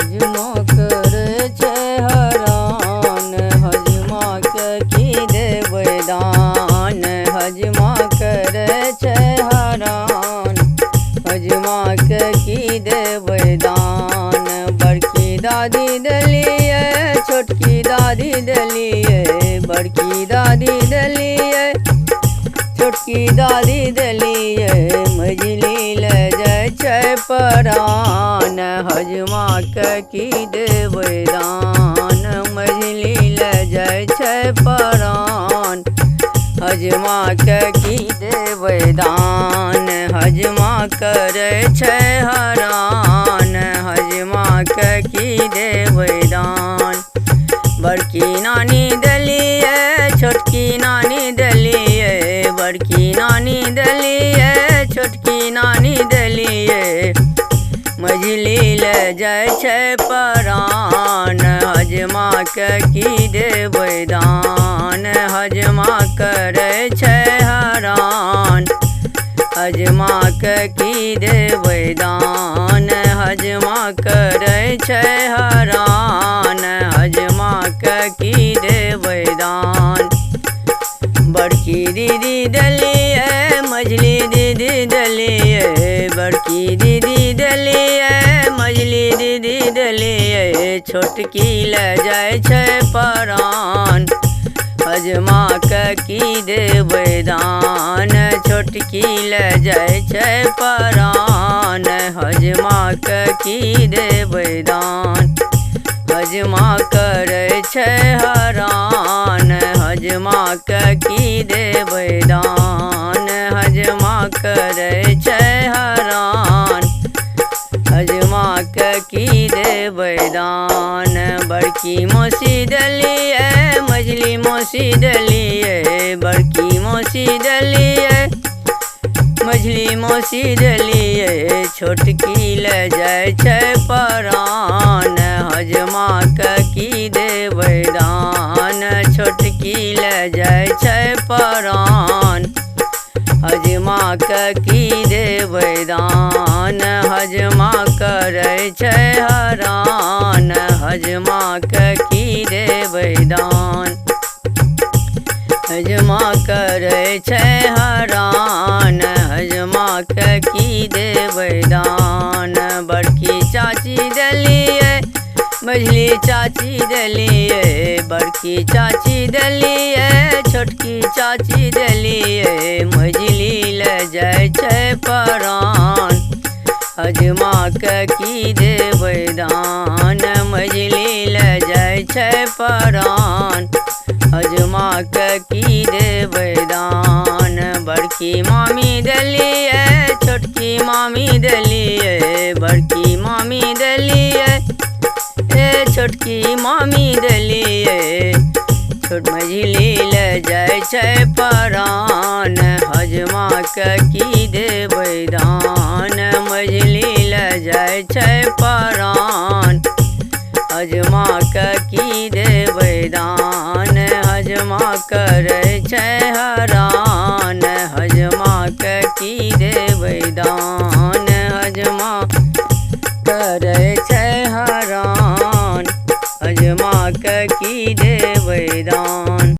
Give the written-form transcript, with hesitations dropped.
हजमा करे छै हरान, हजमा के की देबै दान। हजमा करे छै हरान, हजमा के की देबै दान। बड़की दादी देलिए, छोटकी दादी देलिए, बड़की दादी देलिए, छोटकी दादी देलिए। मझली ले जाइ छै परान, हजमा के की देबै दान। मझली ले जाइ छै परान, हजमा के की देबै दान। हजमा करे छै हरान, हजमा के की देबै दान। बड़की नानी देलिए, छोटकी नानी देलिए, बड़की नानी देलिए, छोटकी नानी देलिए। मझली ले जाइ छै परान, हजमा के की देबै दान। हजमा करे छै हरान, हजमा के की देबै दान। हजमा करे छै हरान, हजमा के की देबै दान। बड़की दीदी देलिए, मझली दीदी देलिए, बड़की दीदी देलिए, मझली दीदी देलिए। छोटकी ले जाइ छै परान, हजमा के की देबै दान। छोटकी ले जाइ छै परान, हजमा के की देबै दान। हजमा करे छै हरान, हजमा के की देबै दान। हजमा करे छै हरान, हजमा के की देबै दान। बड़की मौसी देलिए, मझली मौसी देलिए, बड़की मौसी देलिए, मझली मौसी देलिए। छोटकी ले जाइ छै परान, हजमा के की देबै दान। छोटकी ले जाइ छै परान, हजमा के की देबै दान। हजमा करे छै हरान, हजमा के की देबै दान। हजमा करे छै हरान, हजमा के की देबै दान। बड़की चाची देलिए, मझली चाची देलिए, बड़की चाची देलिए, छोटकी चाची देलिए। मझली ले जाइ छै परान, हजमा के की देबै दान। मझली ले जाइ छै परान, हजमा के की देबै दान। बड़की मामी देलिए, छोटकी मामी देलिए, बड़की मामी देलिए, छोटकी मामी देलिए। मझली ले जाइ छै परान, हजमा के की देबै दान। मझली ले जाइ छै परान, हजमा के की देबै दान। हजमा करे छै हरान, हजमा के की देबै दान। हजमा करे छै हरान, हजमा के की देबै दान।